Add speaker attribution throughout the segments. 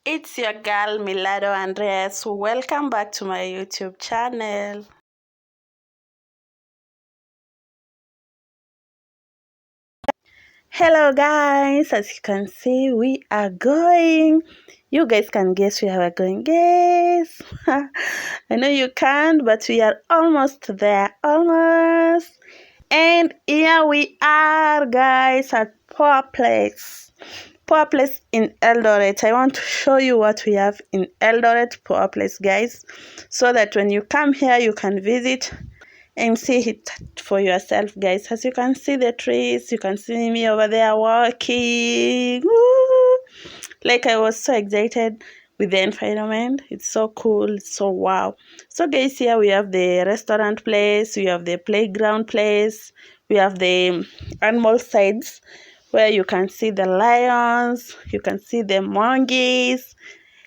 Speaker 1: It's your girl Milado Andres. Welcome back to my YouTube channel. Hello guys, as you can see we are going. You guys can guess where we're going. Guess. I know you can't, but we are almost there. Almost. And here we are guys at Poor Place. Poor Place in Eldoret. I want to show you what we have in Eldoret Poor Place, guys, so that when you come here you can visit and see it for yourself, guys. As you can see the trees, you can see me over there walking. Woo! Like I was so excited with the environment. It's so cool, it's so wow. So guys, here we have the restaurant place, we have the playground place, we have the animal sides where you can see the lions, you can see the monkeys,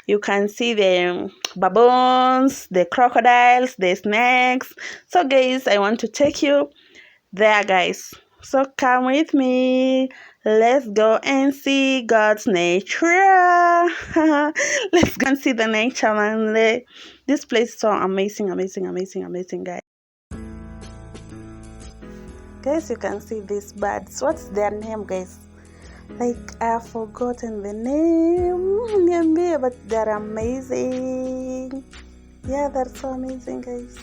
Speaker 1: you can see the baboons, the crocodiles, the snakes. So guys, I want to take you there, guys. So come with me. Let's go and see God's nature. Let's go and see the nature, man. This place is so amazing, amazing, amazing, amazing, guys. Guys, you can see these birds. What's their name, guys? Like, I've forgotten the name, but they're amazing. Yeah, they're so amazing, guys.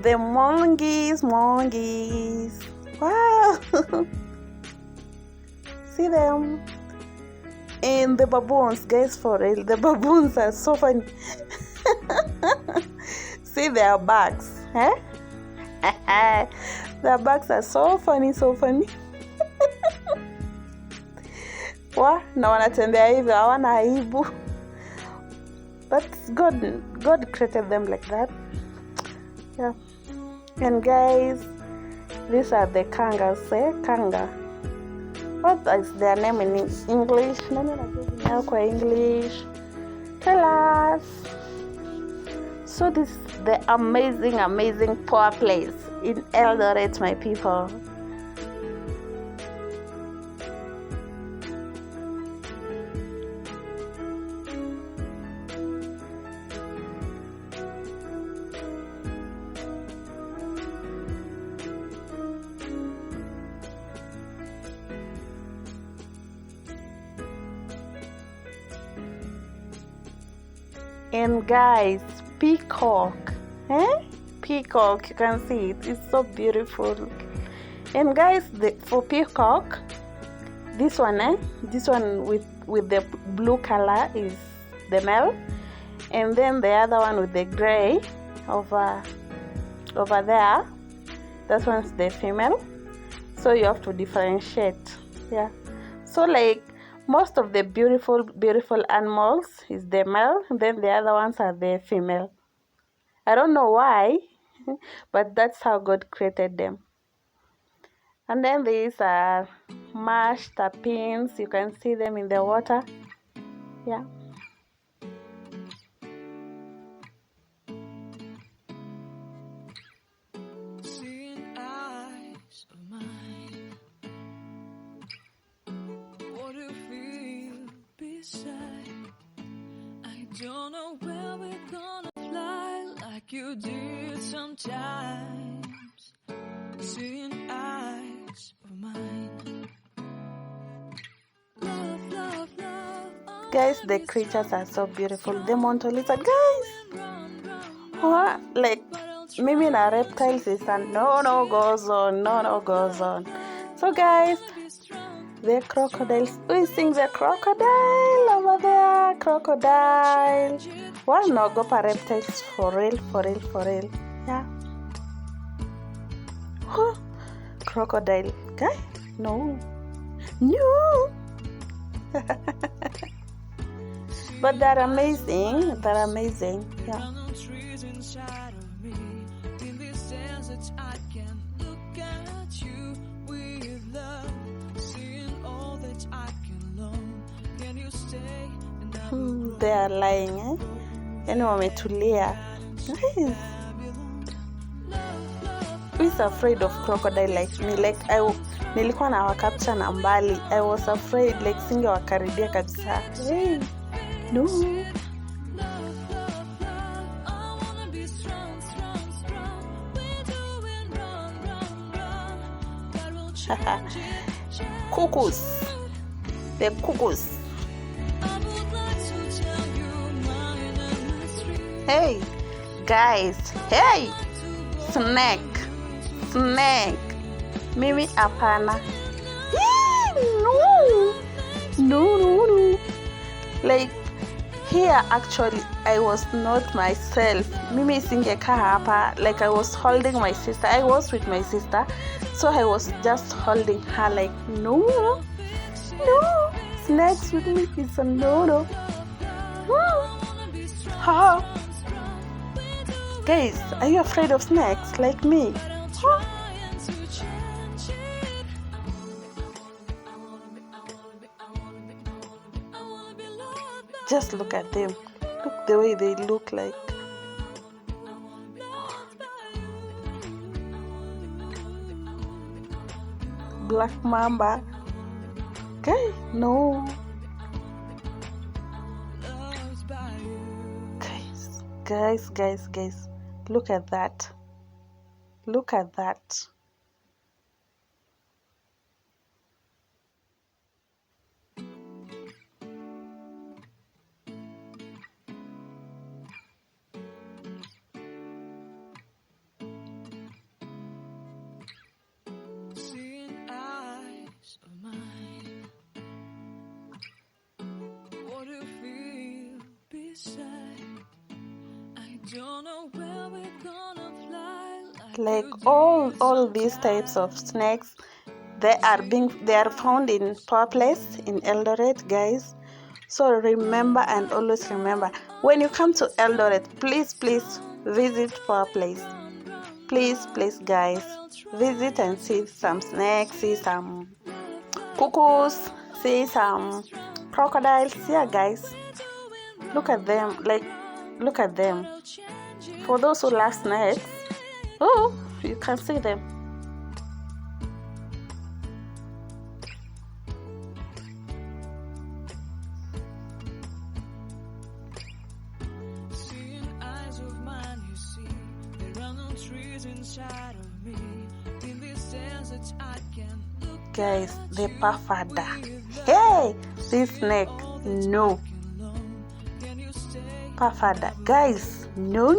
Speaker 1: The monkeys. Wow. See them. And the baboons, guys, for real. The baboons are so funny. See their backs, eh? Their backs are so funny, so funny. Na wanatembea hivi hawana aibu. That's God created them like that. Yeah. And guys, these are the kangas, kanga. What is their name in English? No, English. Tell us. So this is the amazing Poor Place in Eldoret, my people. And guys, peacock, peacock, you can see it, it's so beautiful. And guys, for peacock, this one with the blue color is the male, and then the other one with the gray over there, that one's the female. So you have to differentiate. Yeah, so like most of the beautiful animals is the male, and then the other ones are the female. I don't know why, but that's how God created them. And then these are marsh tapins. You can see them in the water. Yeah.
Speaker 2: Seeing eyes of mine, what do you feel beside? I don't know where we're gonna fly like you did sometimes. Seeing eyes of mine. Love.
Speaker 1: Guys, the creatures are so beautiful. The Mount Lizard, guys. Like maybe na reptiles is no goes on. So guys, the crocodiles. We sing the crocodile over there. Crocodile. Well, no go for reptiles for real. Yeah. Crocodile. Guy? No. But they're amazing. Yeah. They are lying, Yani wametulia. Who's afraid of crocodile like me? Like nilikuwa na wakapcha na mbali. I was afraid like singewakaribia kabisa. Hey, no. Cuckoos. The cuckoos. Hey, guys. Hey, snake. Mimi hapana. No. Like here actually I was not myself. Mimi singekaa hapa. Like I was holding my sister. I was with my sister. So I was just holding her like no. Snakes with me is a no. Ha. Guys, are you afraid of snakes like me? Just look at them. Look the way they look like. Black mamba. Okay, no. Guys. Look at that.
Speaker 2: Seeing eyes of mine, what do you feel beside? I don't know where we're gonna fly.
Speaker 1: Like all these types of snakes, they are found in Power Place in Eldoret, guys. So remember and always remember, when you come to Eldoret, please visit Power Place. Please guys, visit and see some snakes, see some cuckoos, see some crocodiles. Yeah, guys, look at them. For those who love snakes, oh, you can see them.
Speaker 2: Seeing eyes of mine, you see, there are no trees inside of me. In this desert, I can look.
Speaker 1: Guys, the pafada. Hey, this snake, no. Pafada, guys, no.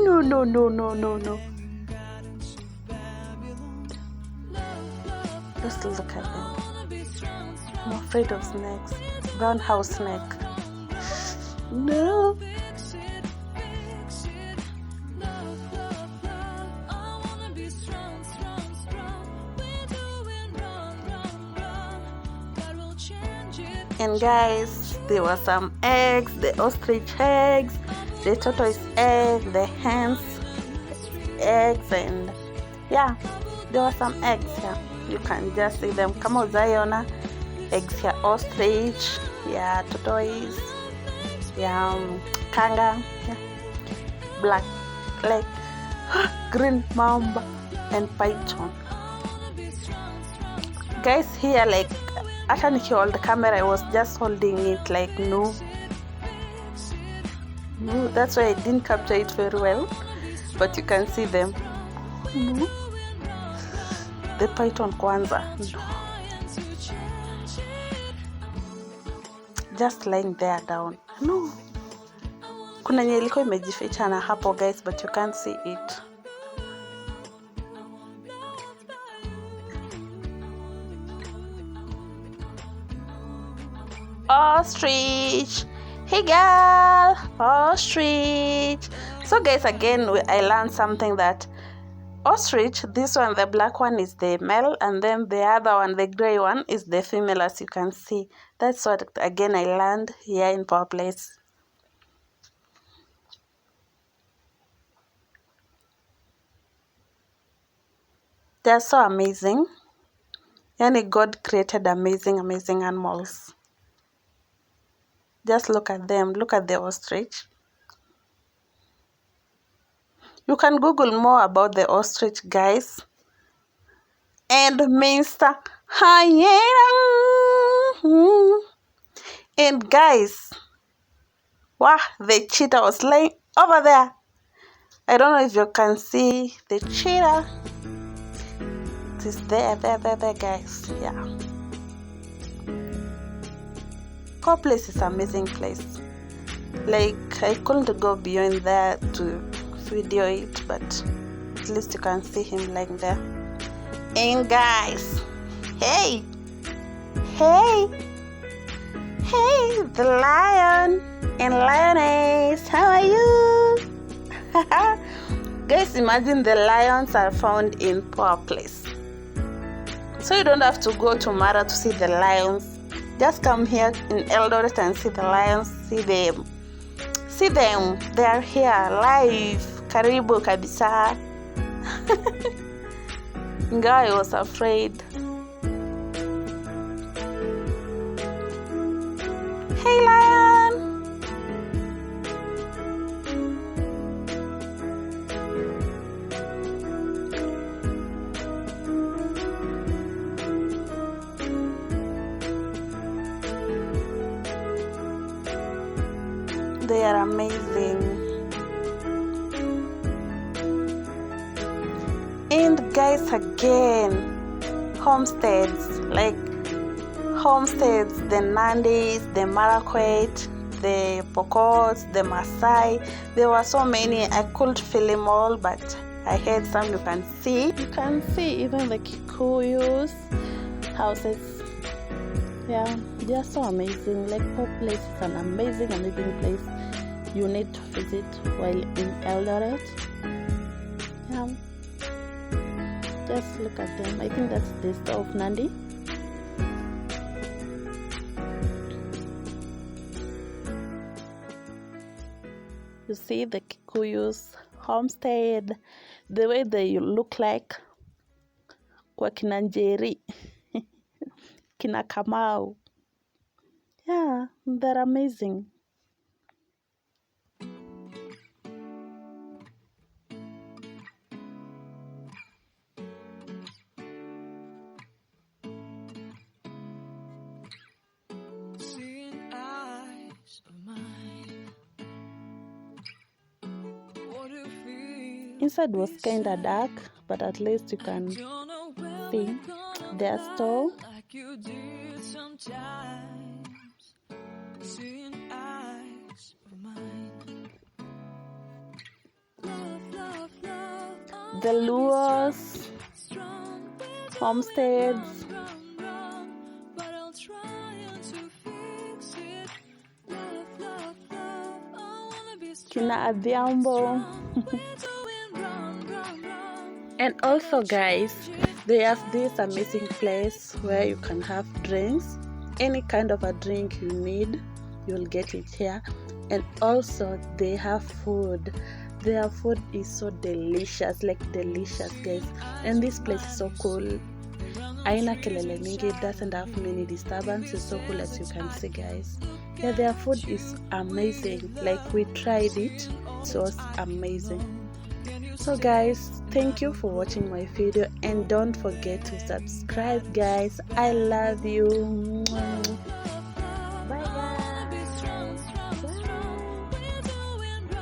Speaker 1: Just look at them. I'm afraid of snakes. Brown house snake. No. And guys, there were some eggs, the ostrich eggs, the tortoise egg, the hen's eggs, and yeah, there were some eggs here. You can just see them. Kama uzaiona eggs here, ostrich, yeah, tortoise, yeah, kanga, yeah, black, like green mamba, and python. Guys, here like after Nikki hold the camera, I was just holding it like no, that's why I didn't capture it very well, but you can see them. No. The python kwanza, no. Just lying there down, no. Kuna nye ilikuwa imejificha na hapo guys, but you can't see it. Ostrich, hey girl, ostrich. So guys, again I learned something, that ostrich, this one, the black one, is the male, and then the other one, the gray one, is the female, as you can see. That's what again I learned here in Power Place. They're so amazing. Yani God created amazing animals. Just look at them. Look at the ostrich. You can Google more about the ostrich, guys. And Mr. hyena. And guys, wow, the cheetah was lying over there. I don't know if you can see the cheetah. It is there, guys. Yeah. Core place is amazing place. Like, I couldn't go beyond there to video it, but at least you can see him lying there. And guys, hey, the lion and lioness, how are you? Guys, imagine the lions are found in poor place, so you don't have to go to Mara to see the lions. Just come here in Eldoret and see the lions. See them, they are here live. Karibu kabisa. Guy was afraid. Hey lion. They are amazing. And guys, again, homesteads, the Nandis, the Marakwet, the Pokots, the Maasai. There were so many. I couldn't film all, but I had some. You can see even the Kikuyus houses. Yeah, they are so amazing. Like, Pop Place is an amazing place you need to visit while in Eldoret. Yeah, just look at them. I think that's the store of Nandi. You see the Kikuyus homestead, the way they look like kwa kina Njeri, kina Kamau. Yeah, they're amazing.
Speaker 2: Seeing eyes of mine. What do you feel?
Speaker 1: Inside was kinda dark, but at least you can
Speaker 2: Don't know where
Speaker 1: see
Speaker 2: we're gonna
Speaker 1: their
Speaker 2: go
Speaker 1: store.
Speaker 2: like you did sometimes. Seeing eyes of mine. Love,
Speaker 1: The Luos
Speaker 2: strong.
Speaker 1: homesteads.
Speaker 2: But I'll try to fix it. Love, I wanna be strong.
Speaker 1: Kina Adhiambo.
Speaker 2: We're doing wrong.
Speaker 1: And also, guys, they have this amazing place where you can have drinks. Any kind of a drink you need, you'll get it here. And also, they have food. Their food is so delicious, delicious, guys. And this place is so cool. Aina kelele mingi, it doesn't have many disturbances. It's so cool, as you can see, guys. Yeah, their food is amazing. We tried it, it was amazing. So guys, thank you for watching my video, and don't forget to subscribe, guys. I love you.